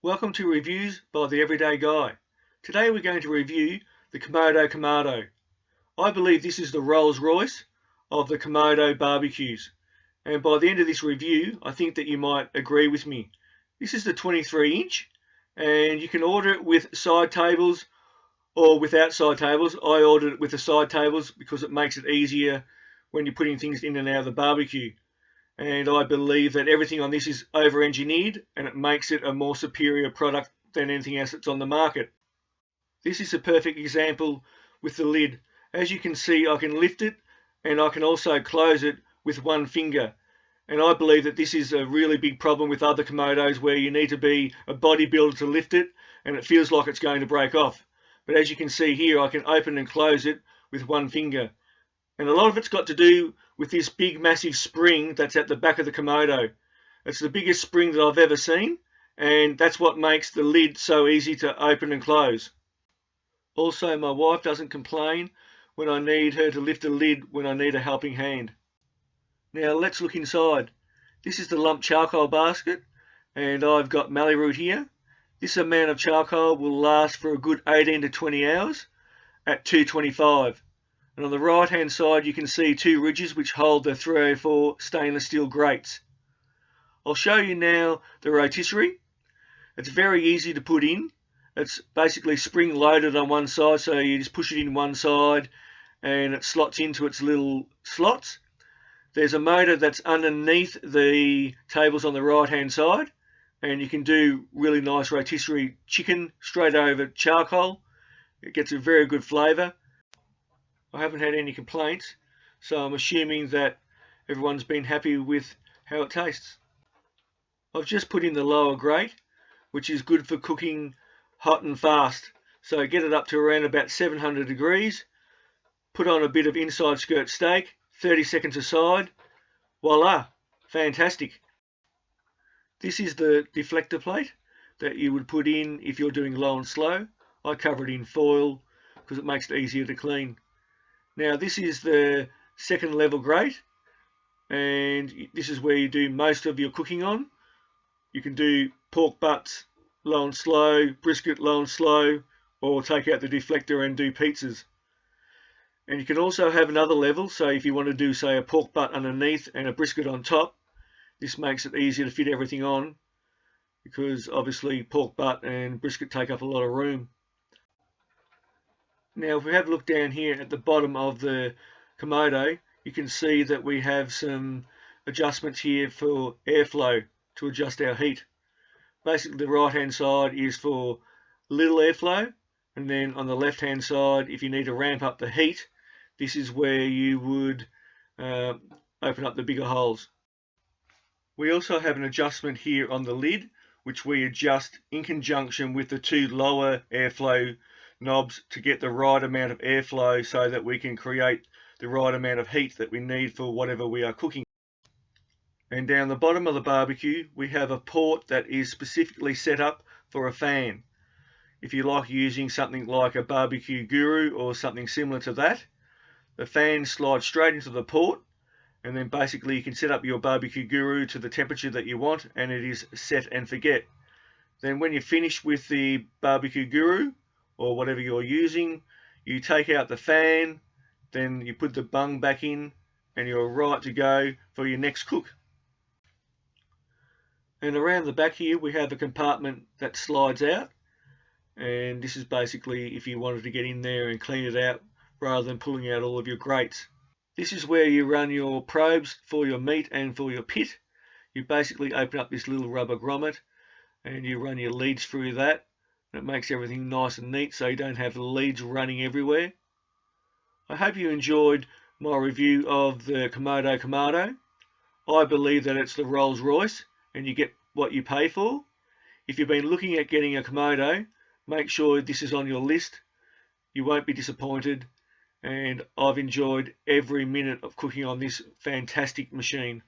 Welcome to Reviews by the Everyday Guy. Today we're going to review the Komodo Kamado. I believe this is the Rolls Royce of the Komodo barbecues, and by the end of this review I think that you might agree with me. This is the 23-inch, and you can order it with side tables or without side tables. I ordered it with the side tables because it makes it easier when you're putting things in and out of the barbecue. And I believe that everything on this is over-engineered and it makes it a more superior product than anything else that's on the market. This is a perfect example with the lid. As you can see, I can lift it and I can also close it with one finger. And I believe that this is a really big problem with other Komodos where you need to be a bodybuilder to lift it and it feels like it's going to break off. But as you can see here, I can open and close it with one finger. And a lot of it's got to do with this big massive spring that's at the back of the Komodo. It's the biggest spring that I've ever seen, and that's what makes the lid so easy to open and close. Also, my wife doesn't complain when I need her to lift a lid when I need a helping hand. Now let's look inside. This is the lump charcoal basket, and I've got mallee root here. This amount of charcoal will last for a good 18 to 20 hours at 225. And on the right hand side you can see two ridges which hold the 304 stainless steel grates. I'll show you now the rotisserie. It's very easy to put in. It's basically spring loaded on one side, so you just push it in one side and it slots into its little slots. There's a motor that's underneath the tables on the right hand side, and you can do really nice rotisserie chicken straight over charcoal. It gets a very good flavour. I haven't had any complaints, so I'm assuming that everyone's been happy with how it tastes. I've just put in the lower grate, which is good for cooking hot and fast. So get it up to around about 700 degrees, put on a bit of inside skirt steak, 30 seconds aside, voila, fantastic. This is the deflector plate that you would put in if you're doing low and slow. I cover it in foil because it makes it easier to clean. Now this is the second level grate, and this is where you do most of your cooking on. You can do pork butts low and slow, brisket low and slow, or take out the deflector and do pizzas. And you can also have another level, so if you want to do say a pork butt underneath and a brisket on top, this makes it easier to fit everything on, because obviously pork butt and brisket take up a lot of room. Now if we have a look down here at the bottom of the Komodo, you can see that we have some adjustments here for airflow to adjust our heat. Basically the right hand side is for little airflow, and then on the left hand side, if you need to ramp up the heat, this is where you would open up the bigger holes. We also have an adjustment here on the lid, which we adjust in conjunction with the two lower airflow knobs to get the right amount of airflow so that we can create the right amount of heat that we need for whatever we are cooking. And down the bottom of the barbecue we have a port that is specifically set up for a fan. If you like using something like a barbecue guru or something similar to that, the fan slides straight into the port, and then basically you can set up your barbecue guru to the temperature that you want, and it is set and forget. Then when you're finished with the barbecue guru or whatever you're using, you take out the fan, then you put the bung back in, and you're right to go for your next cook. And around the back here we have a compartment that slides out, and this is basically if you wanted to get in there and clean it out rather than pulling out all of your grates. This is where you run your probes for your meat and for your pit. You basically open up this little rubber grommet and you run your leads through that. It makes everything nice and neat so you don't have the leads running everywhere. I hope you enjoyed my review of the Komodo Kamado. I believe that it's the Rolls Royce and you get what you pay for. If you've been looking at getting a Komodo, make sure this is on your list. You won't be disappointed, and I've enjoyed every minute of cooking on this fantastic machine.